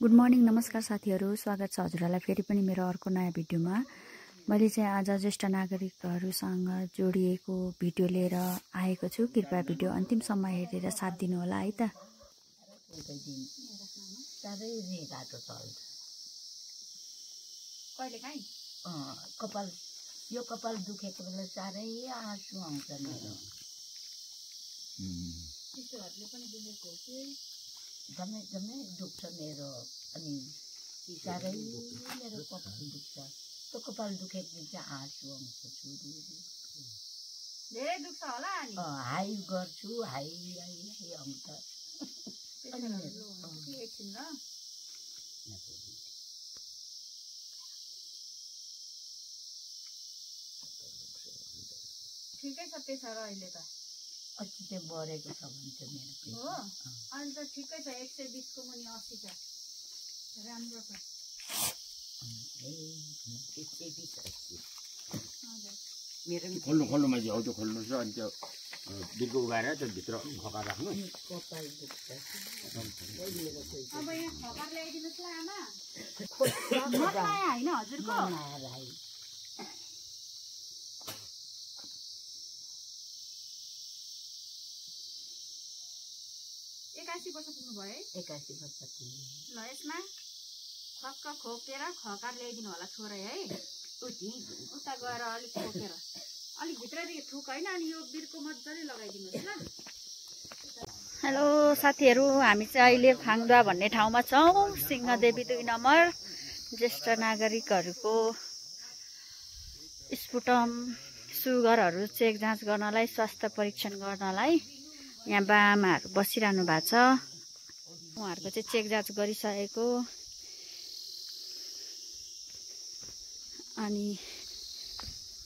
Good morning नमस्कार साथीहरू, स्वागत छ हजुरहरूलाई फेरि पनि मेरो अर्को नयाँ भिडियोमा। मैले चाहिँ आज ज्येष्ठ नागरिकहरूसँग जोडिएको भिडियो लिएर आएको छु। कृपया भिडियो अन्तिमसम्म हेरेर साथ दिनु होला है त। कपाल दुखेको बेला साह्रै आँसु आउँछ मेरो। एकदमै दुख्छ मेरो, अनि साह्रै मेरो कपाल दुख्छ। त्यो कपाल दुखेको दिन चाहिँ आँसु आउँछ। धेरै दुख्छ होला नि। हाई गर्छु, हाई आउँछ। ठिकै छ त्यसो र अहिले त अस्ति चाहिँ बढेको छ भन्छ मेरो हो। अहिले त ठिकै छ, 120 को मुनि 80 छ। राम्रो छ। मेरो खोल्नु मान्छे हौ, त्यो खोल्नु छ। अनि त्यो बिर्को उगाएर त्यो भित्र खका राख्नु। कपाल दुख्छ। अब यहाँ खबर ल्याइदिनुहोस् ल आमा। नयाँ होइन हजुरको? भाइ 81 वर्ष पुग्नु भयो है? 81 वर्ष पुग्यो। ल यसमा खक्क खोपेर खकार ल्याइदिनु होला छोरै है। उता गएर अलिक खोपेर अलिक भित्रदेखि थुक होइन, अनि यो बिर्को मजाले लगाइदिनुहोस् ल। हेलो साथीहरू, हामी चाहिँ अहिले फाङदुवा भन्ने ठाउँमा छौँ। सिंहदेवी 2 नम्बर ज्येष्ठ नागरिकहरूको स्पुटम सुगरहरू चेक जाँच गर्नलाई, स्वास्थ्य परीक्षण गर्नलाई यहाँ बाआमाहरू बसिरहनु भएको छ। उहाँहरूको चाहिँ चेक जाँच गरिसकेको, अनि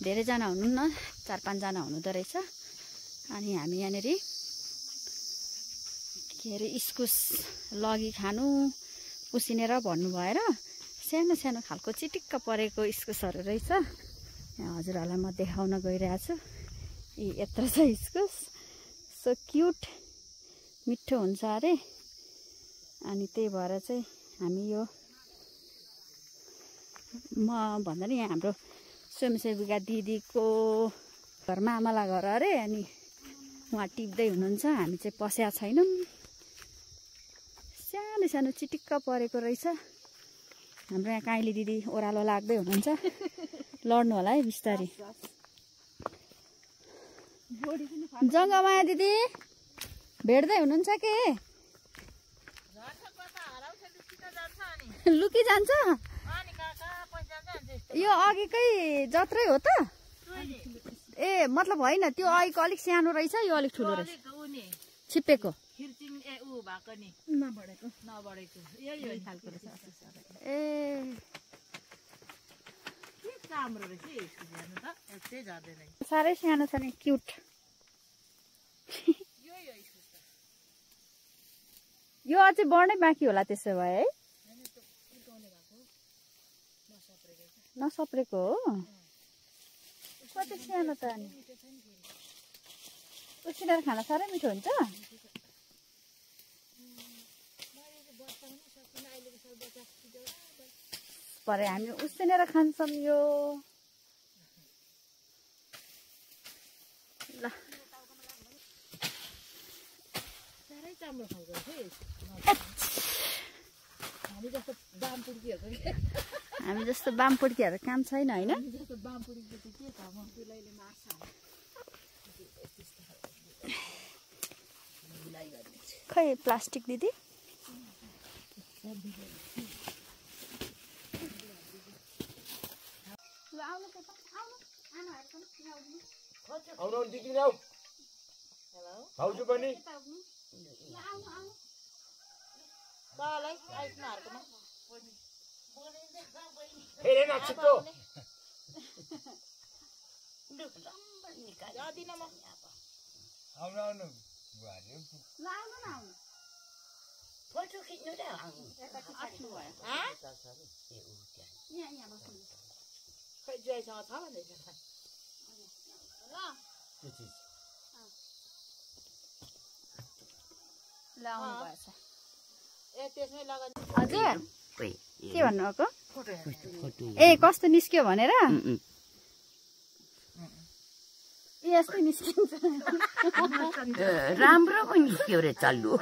धेरैजना हुनुहुन्न, 4-5 जना हुनुहुँदो रहेछ। अनि हामी यहाँनिर के अरे इस्कुस लगी खानु उसिनेर भन्नु भएर सानो सानो खालको चिटिक्क परेको इस्कुसहरू रहेछ। यहाँ हजुरहरूलाई म देखाउन गइरहेको छु। यत्रो छ इस्कुस, सो क्युट, मिठो हुन्छ अरे। अनि त्यही भएर चाहिँ हामी यो म भन्दा नि यहाँ हाम्रो स्वयंसेविका दिदीको घरमा आमालाई घर अरे, अनि उहाँ टिप्दै हुनुहुन्छ। हामी चाहिँ पस्या छैनौँ। सानो सानो चिटिक्क परेको रहेछ। हाम्रो यहाँ काइली दिदी ओह्रालो लाग्दै हुनुहुन्छ। लड्नु होला है बिस्तारी। जङ्गमाया दिदी भेट्दै हुनुहुन्छ के? लुकी जान्छ? यो अघिकै जत्रै हो त? ए मतलब होइन, त्यो अघिको अलिक सानो रहेछ, यो अलिक ठुलो रहेछ। छिप्पेको साह्रै सानो छ नि, क्युट। यो अझै बढ्नै बाँकी होला त्यसो भए है? नसप्रेको हो? कति सानो त। अनि उसिनेर खान साह्रै मिठो हुन्छ। भरे हामी उसिनेर खान्छौँ यो। ल हामी जस्तो बामपुड्कीहरू काम छैन होइन? खै प्लास्टिक दिदी भाउजू पनि हेरेन छिटो। फोटो खिच्नु र खै जुवाइसँग छ भन्दैछ। ल आउनु भएछ। हजुर के भन्नुभएको ए कस्तो निस्क्यो भनेर यस्तै निस्किन्छ राम्रो पो निस्क्यो रे चल्लु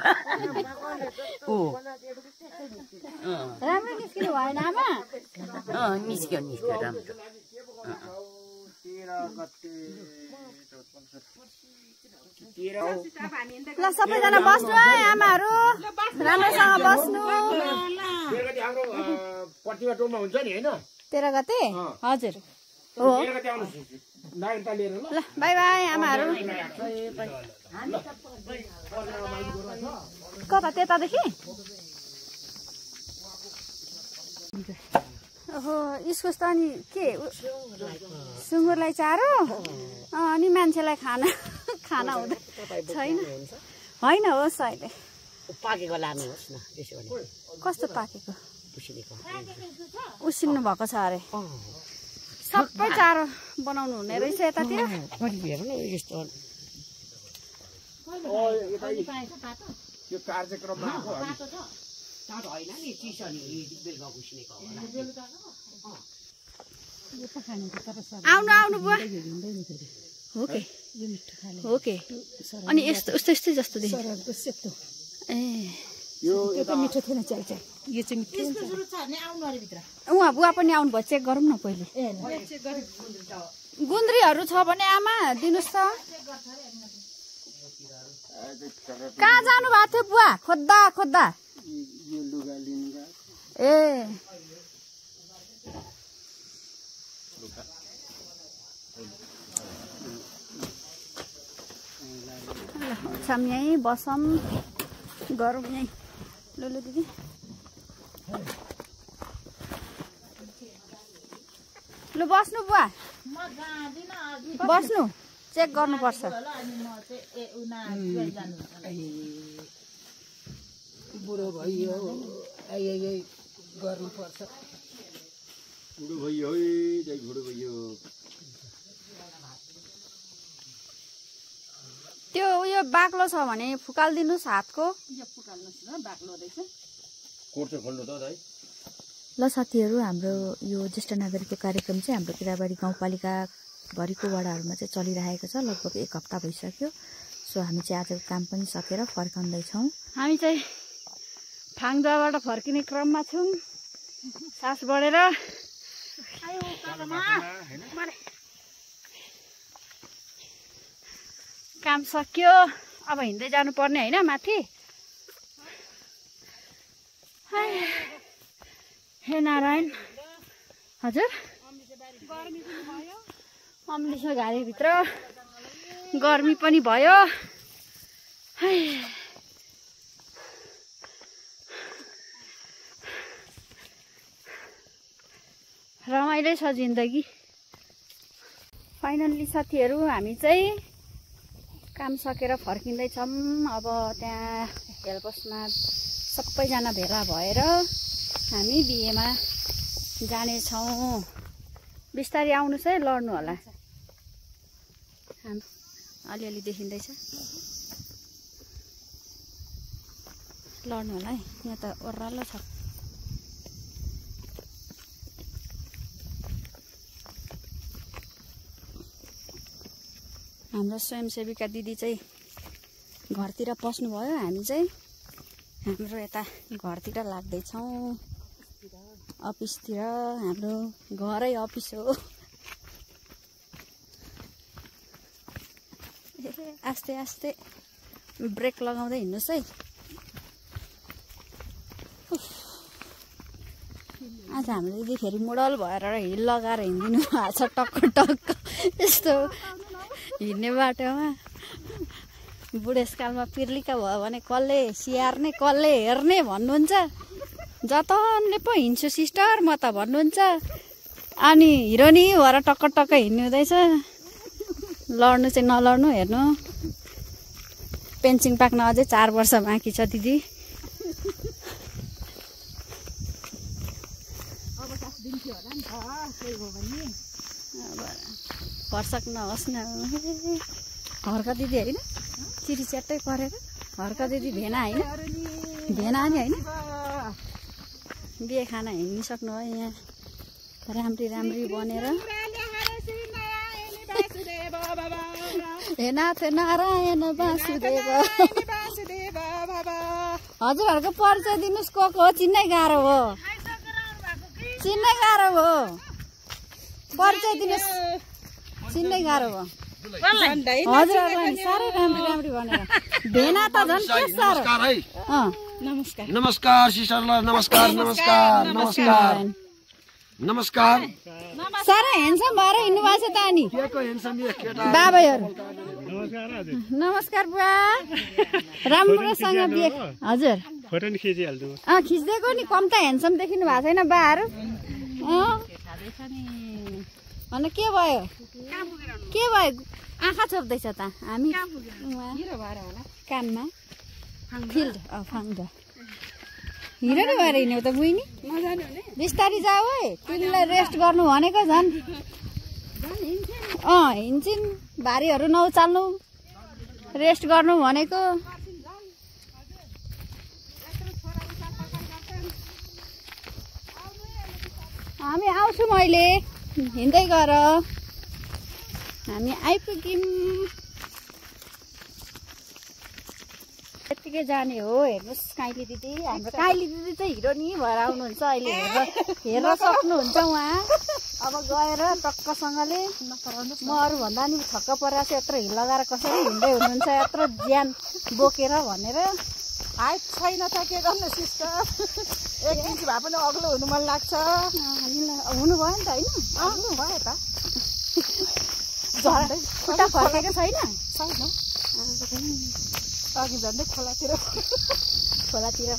राम्रो निस्किनु भएन आमा निस्क्यो राम्रो ल सबैजना बस्नु है आमाहरू राम्रोसँग बस्नु 13 गते हजुर हो ल बाई बाई आमाहरू कता त्यतादेखि ओहो इस्कुस त अनि के सुँगुरलाई चारो अनि मान्छेलाई खाना हुँदैन छैन होइन होस् अहिले पाकेको लानुहोस् न त्यसो भने कस्तो पाकेको उसिन्नु भएको छ अरे सबै चारो बनाउनु हुने रहेछ यतातिर आउनु बुवा हो के अनि यस्तो उस्तै जस्तो देखिन्छ ए यो त मिठो थिएन चल यो चाहिँ मिठो उहाँ बुवा पनि आउनु भयो चेक गरौँ न पहिले गुन्द्रीहरू छ भने आमा दिनुहोस् त कहाँ जानु भएको थियो बुवा खोज्दा ए छाम यहीँ बसौँ गरौँ यहीँ लु दिदी लु बस्नु बुवा बस्नु चेक गर्नुपर्छ बुढो भइयो गर्नुपर्छ बुढो भइयो त्यो उयो बाक्लो छ भने फुकालिदिनुहोस् हातको फुकाल्नुहोस् न बाक्लो रहेछ कोर्चो खोल्नु त है ल साथीहरू हाम्रो यो ज्येष्ठ नागरिकको कार्यक्रम चाहिँ हाम्रो केराबारी गाउँपालिका भरिको वडाहरूमा चाहिँ चलिरहेको छ लगभग 1 हप्ता भइसक्यो सो हामी चाहिँ आजको काम पनि सकेर फर्कँदैछौँ हामी चाहिँ फाङजाबाट फर्किने क्रममा छौँ सास बढेर काम सक्यो अब हिँड्दै जानुपर्ने होइन माथि हे नारायण हजुर अम्लिस गाडीभित्र गर्मी पनि भयो रमाइलो छ जिन्दगी फाइनल्ली साथीहरू हामी चाहिँ काम सकेर फर्किँदैछौँ अब त्यहाँ हेल्पसमा सबैजना भेला भएर हामी बिहेमा जानेछौँ बिस्तारै आउनुहोस् है लड्नु होला अलिअलि देखिँदैछ लड्नु होला है यहाँ त ओह्रालो छ हाम्रो स्वयंसेविका दिदी चाहिँ घरतिर पस्नुभयो हामी चाहिँ हाम्रो यता घरतिर लाग्दैछौँ अफिसतिर हाम्रो घरै अफिस हो आस्ते आस्ते ब्रेक लगाउँदै हिँड्नुहोस् है आज हाम्रो दिदी फेरि मोडल भएर हिल लगाएर हिँडिदिनु भएको छ टक्क टक्क यस्तो हिँड्ने बाटोमा बुढेसकालमा पिर्लिका भयो भने कसले स्याहार्ने कसले हेर्ने भन्नुहुन्छ जतनले पो हिँड्छु सिस्टर म त भन्नुहुन्छ अनि हिरोनी भएर टक्क टक्क हिँड्नु हुँदैछ लड्नु चाहिँ नलड्नु हेर्नु पेन्सिङ पाक्न अझै 4 वर्ष बाँकी छ दिदी भर्सक नहोस् न हर्का दिदी होइन चिरी च्याट्टै परेर हर्का दिदी भेना होइन भेना नि होइन बिहे खाना हिँडिसक्नु हो यहाँ राम्री राम्री बनेर हे नाथ नारायण वासुदेव हजुरहरूको परिचय दिनुहोस् को हो चिन्नै गाह्रो हो परिचय दिनुहोस् चिन्नै गाह्रो हो हजुरहरूलाई साह्रै राम्री भनेर भेना त झन् के साह्रो नमस्कार सिस्टरलाई नमस्कार साह्रै हेन्सम भएर हिँड्नु भएको छ त अनि बाबाहरू नमस्कार बुवा राम्रोसँग बिहे हजुर खिच्दिएको नि कम त हेन्सम देखिनु भएको छैन बाहरू अनि के भयो आँखा छोप्दैछ त हामी कानमा फिल्ड फाङ्द हिँड नि भएर हिँड्यौ त बुइनी बिस्तारी जाऊ है तिमीलाई रेस्ट गर्नु भनेको झन् हिँड्छिन् भारीहरू नउचाल्नु रेस्ट गर्नु भनेको हामी आउँछौँ अहिले हिँड्दै गर हामी आइपुग्यौँ यत्तिकै जाने हो हेर्नुहोस् काइली दिदी हाम्रो काइली दिदी चाहिँ हिरोनी भएर आउनुहुन्छ अहिले हेर्न सक्नुहुन्छ उहाँ अब गएर टक्कसँगले म अरूभन्दा नि छक्क परेर यत्रो हिल लगाएर कसरी हिँड्दै हुनुहुन्छ यत्रो ज्यान बोकेर भनेर हाइट छैन त के गर्नु सिस्टर 1 इन्च भए पनि अग्लो हुनु मन लाग्छ हुनु भयो नि त होइन अग्लो भयो त खुट्टा फर्केको छैन अघि झन्डै खोलातिर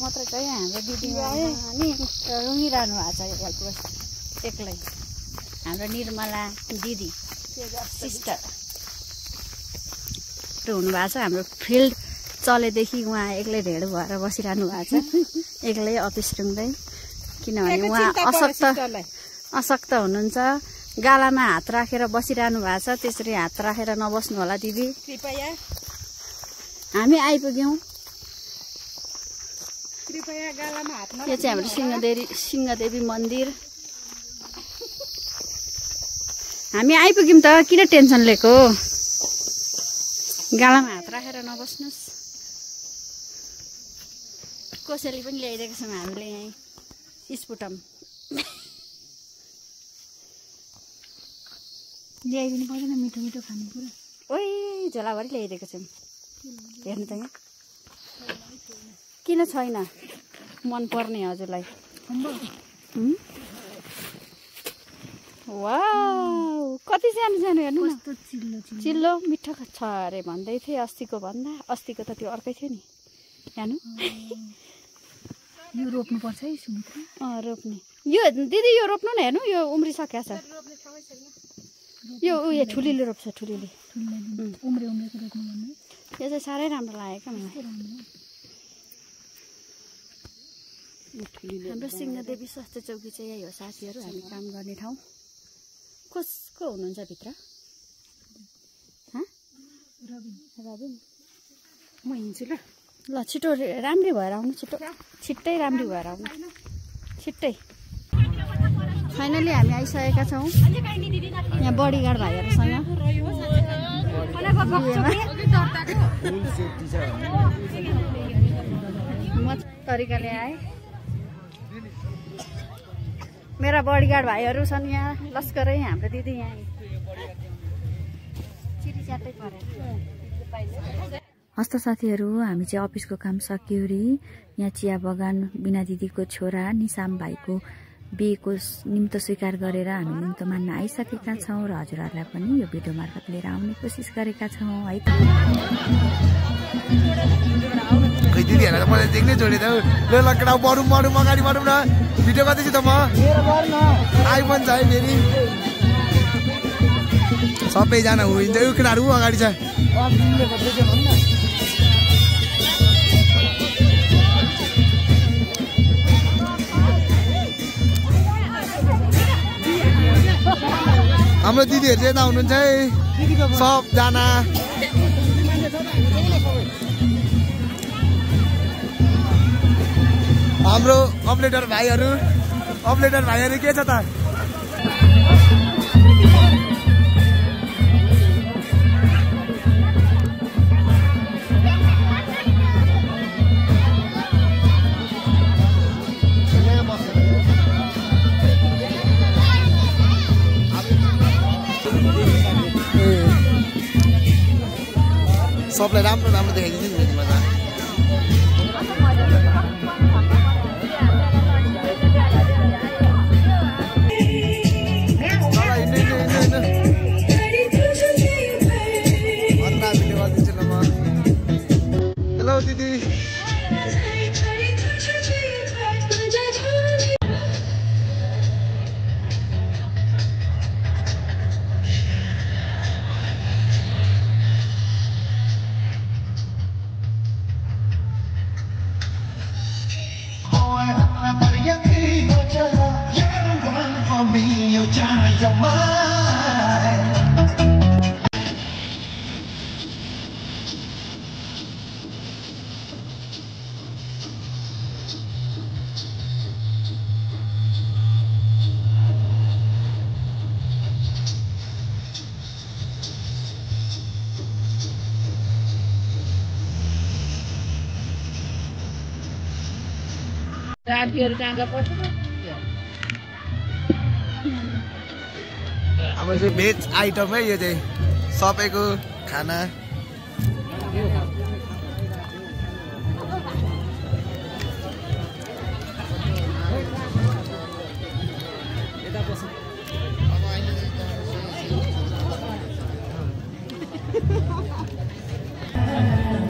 मात्रै चाहिँ हाम्रो दिदी आयो अनि रुँगिरहनु भएको छ एक्लै हाम्रो निर्मला दिदी सिस्टर हुनुभएको छ हाम्रो फिल्ड चलेदेखि उहाँ एक्लै ढेड भएर बसिरहनु भएको छ एक्लै अफिस रुँदै किनभने उहाँ अशक्त हुनुहुन्छ गालामा हात राखेर बसिरहनु भएको छ त्यसरी हात राखेर नबस्नु होला दिदी कृपया हामी आइपुग्यौँ कृपया गालामा हात यो चाहिँ हाम्रो सिंहदेवी मन्दिर हामी आइपुग्यौँ त किन टेन्सन लिएको गालामा हात राखेर नबस्नुहोस् कोसेली पनि ल्याइदिएको छौँ हामीले यहीँ स्पुटम ल्याइदिनु पर्दैन मिठो मिठो खानेकुरा ओइ झोलाभरि ल्याइदिएको छौँ हेर्नु त यहाँ किन छैन मन पर्ने हजुरलाई वाउ कति सानो सानो हेर्नु न चिल्लो मिठो छ अरे भन्दै थिएँ अस्तिको त त्यो अर्कै थियो नि हेर्नु यो रोप्नुपर्छ है सुमित्रा रोप्ने यो दिदी यो रोप्नु न हेर्नु यो उम्रिसकेको छ यो उयो ठुलीले रोप्छ ठुलीले उम्रेको रोप्नु भन्नु यो चाहिँ साह्रै राम्रो लागेको मलाई हाम्रो सिंहदेवी स्वास्थ्य चौकी चाहिँ यही हो साथीहरू हामी काम गर्ने ठाउँ कसको हुनुहुन्छ भित्र रबिन म हिँड्छु ल छिटो राम्री भएर आउनु छिट्टै राम्री भएर आउनु छिट्टै फाइनली हामी आइसकेका छौँ यहाँ बडीगार्ड भाइहरूसँग म तरिकाले आएँ मेरा बडीगार्ड भाइहरू छन् यहाँ लस्करै हाम्रो दिदी यहाँ चिरीच्याटै परेर हस्त साथीहरू हामी चाहिँ अफिसको काम सकियोरी यहाँ चिया बगान बिना दिदीको छोरा निसाम भाइको बिहेको निम्त स्वीकार गरेर हामी निम्त मान्न आइसकेका छौँ र हजुरहरूलाई पनि यो भिडियो मार्फत लिएर आउने कोसिस गरेका छौँ है त दिदीहरूलाई त मलाई देख्नै जोडे त ल लकडा बढौँ अगाडि बढौँ न भिडियो गर्दैछु त म आइफोन छ है फेरि सबैजना हुन्छ यो केटाहरू अगाडि छ हाम्रो दिदीहरू चाहिँ यता हुनुहुन्छ है सबजना हाम्रो अपलेटर भाइहरू के छ त सबलाई राम्रो राम्रो देखाइदिन्छ नि मजा हेलो दिदी अब चाहिँ भेज आइटम है यो चाहिँ सबैको खाना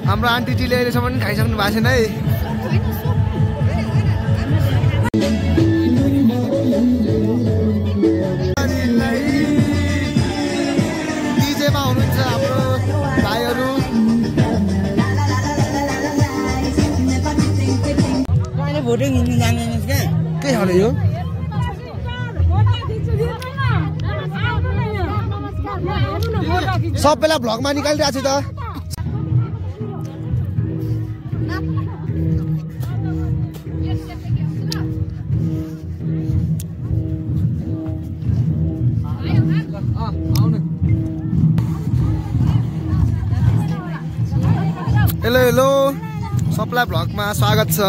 हाम्रो आन्टीजीले अहिलेसम्म पनि खाइसक्नु भएको छैन है के खाले यो सबैलाई भ्लगमा निकालिरहेको छु त हेलो हेलो सबैलाई भ्लगमा स्वागत छ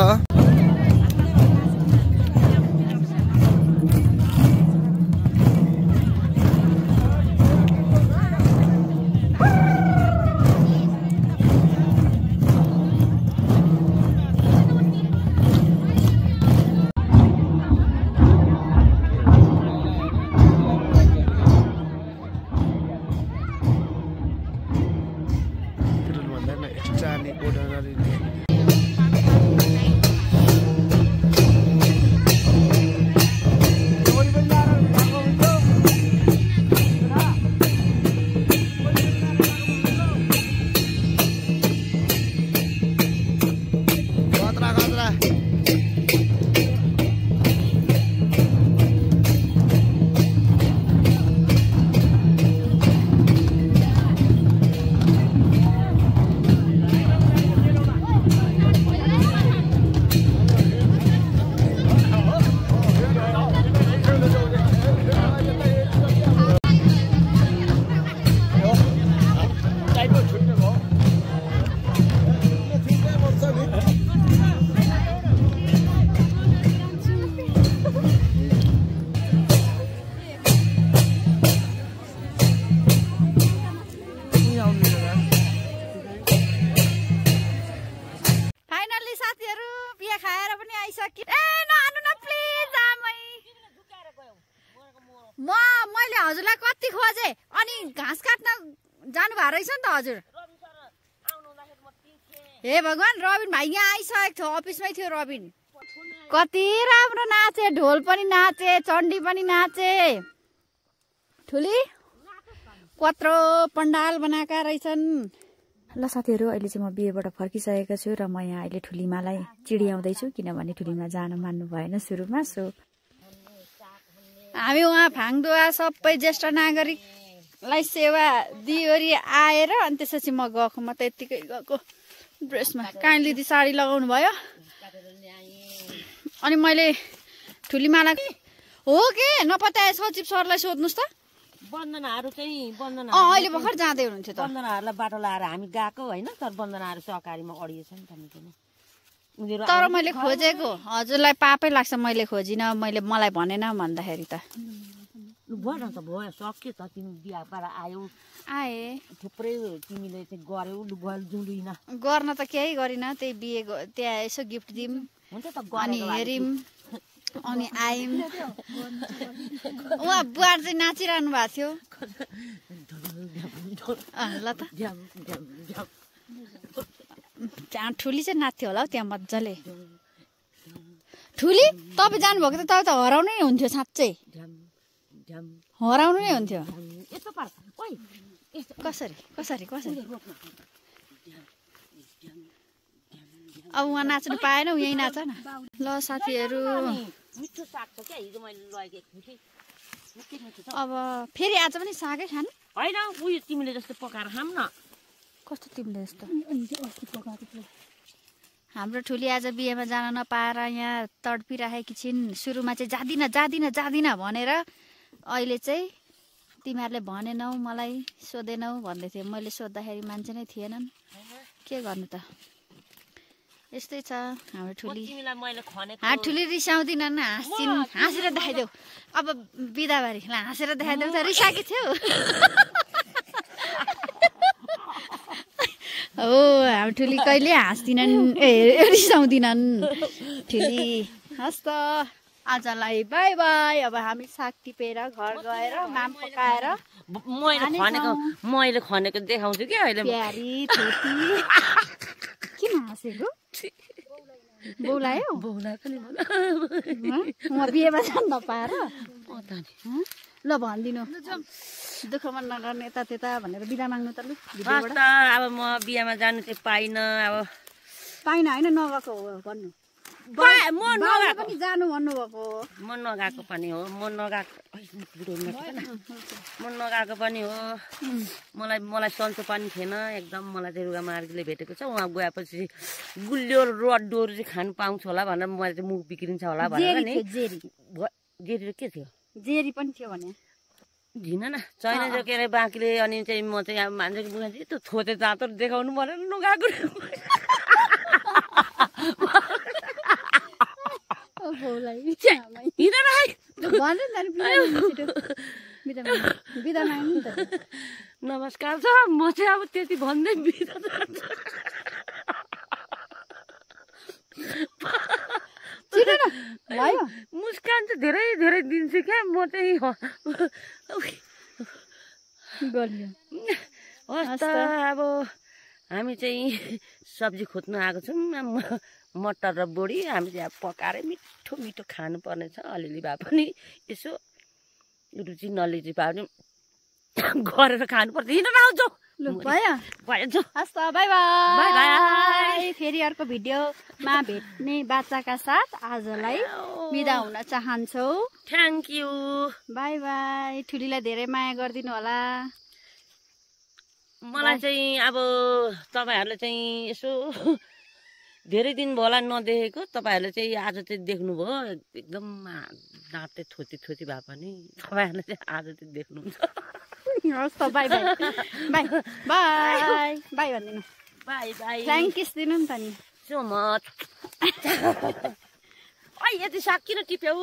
मैले हजुरलाई कति खोजे अनि घाँस काट्न जानु भएको रहेछ नि त हजुर। हे भगवान, रबिन भाइ यहाँ आइसकेको थियो, अफिसमै थियो रबिन। कति राम्रो नाचे, ढोल पनि नाचे, चण्डी पनि नाचे। ठुली कत्रो पण्डाल बनाएका रहेछन्। ल साथीहरू, अहिले चाहिँ म बिहेबाट फर्किसकेको छु र म यहाँ अहिले ठुलीमालाई चिडियाउँदैछु, किनभने ठुलीमा जान मान्नु भएन सुरुमा। सो हामी उहाँ फाङदुवा सबै ज्येष्ठ नागरिकलाई सेवा दिइवरी आएर अनि त्यसपछि म गएको, म त यत्तिकै गएको ड्रेसमा। काइन्डली साडी लगाउनु भयो, अनि मैले ठुलीमाला हो के नपत्याए सचिव सरलाई सोध्नुहोस् त वन्दनाहरू चाहिँ वन्दना अहिले भर्खर जाँदै हुनुहुन्थ्यो त वन्दनाहरूलाई बाटो लाएर हामी गएको होइन तर वन्दनाहरू सहकारीमा अडिएछ नि त उनीहरू तर मैले खोजेको हजुरलाई पापै लाग्छ मैले खोजिनँ मलाई भनेन भन्दाखेरि त भएन त भयो सक्यो त तिमी बिहा भएर आयौ आए थुप्रै तिमीले चाहिँ गर्यौ लु भयो जुँडिन गर्न त केही गरिनँ त्यही बिहे त्यहाँ यसो गिफ्ट दिउँ हुन्छ त अनि हेऱ्यौँ अनि आयौँ उहाँ बुहार चाहिँ नाचिरहनु भएको थियो ल त त्यहाँ ठुली चाहिँ नाच्थ्यो होला हौ त्यहाँ मजाले ठुली तपाईँ जानुभएको त तपाईँ त हराउनै हुन्थ्यो साँच्चै हराउनु नै हुन्थ्यो यस्तो पार्छ ओइ कसरी कसरी कसरी अब उहाँ नाच्नु पाएन यहीँ नाच न ल साथीहरू मिठो साग छ क्या हिजो मैले लगेको थिएँ कि अब फेरि आज पनि सागै खानु होइन उयो तिमीले जस्तो पकाएर खाऊँ न कस्तो तिमीले जस्तो हाम्रो ठुली आज बिहेमा जान नपाएर यहाँ तडपिराखेकी छिन् सुरुमा चाहिँ जादिनँ भनेर अहिले चाहिँ तिमीहरूले भनेनौ मलाई सोधेनौ भन्दै थियो मैले सोद्धाखेरि मान्छे नै थिएनन् के गर्नु त यस्तै छ हाम्रो ठुली ठुली रिसाउँदिनन् हाँस्छिन् हाँसेर देखाइदेऊ अब बिदाबारी ल हाँसेर देखाइदेऊ त रिसाएकी थियौ हो हाम्रो ठुली कहिले हाँस्दिनन् रिसाउँदिनन् ठुली हस् त आजलाई बाई बाई अब हामी साग टिपेर घर गएर माम पकाएर मैले खनेको देखाउँछु कि अहिले प्यारी छोटी किन हाँसेको बोलायो उहाँ बिहेमा जानु नपाएर ल भनिदिनु दुःखमा नगर्ने यता त्यता भनेर बिदा माग्नु त लु अब म बिहामा जानु चाहिँ पाइनँ अब पाइनँ होइन नगएको हो भन्नु पनि जानु भन्नुभएको म नगएको पनि हो म नगएको पनि हो मलाई सन्चो पनि थिएन एकदम मलाई चाहिँ रुगा मार्गीले भेटेको छ उहाँ गएपछि गुलियो रड्डोहरू चाहिँ खानु पाउँछ होला भनेर मैले चाहिँ मुख बिग्रिन्छ होला भनेर नि जेरी के थियो जेरी पनि थियो भने झिन न छैन जो के अरे बाँकीले अनि चाहिँ म चाहिँ अब मान्छेको मुखमा चाहिँ त्यो थोते जाँतर देखाउनु भनेर नगएको नमस्कार छ म चाहिँ अब त्यति भन्दै बिदा मुस्कान चाहिँ धेरै धेरै दिन्छु क्या म चाहिँ हस् त अब हामी चाहिँ सब्जी खोज्नु आएको छौँ मटर र बोडी हामी चाहिँ अब पकाएर मिठो मिठो खानुपर्ने छ अलिअलि भए पनि यसो रुचि नलिची भए पनि गरेर खानुपर्छ हिँड आउँछौ भयो हस् त बाई बाई फेरि अर्को भिडियोमा भेट्ने बाचाका साथ आजलाई बिदा हुन चाहन्छौ थ्याङ्क यू बाई बाई ठुलीलाई धेरै माया गरिदिनु होला मलाई चाहिँ अब तपाईँहरूले चाहिँ यसो धेरै दिन भयो होला नदेखेको तपाईँहरूले चाहिँ आज चाहिँ देख्नुभयो एकदम दाँते थोती भए पनि तपाईँहरूले चाहिँ आज चाहिँ देख्नुहुन्छ हस् त by by by by by भनिदिनु बाई बाई थ्याङ्किस दिनु नि त नि सो मच यति साग किन टिप्यौ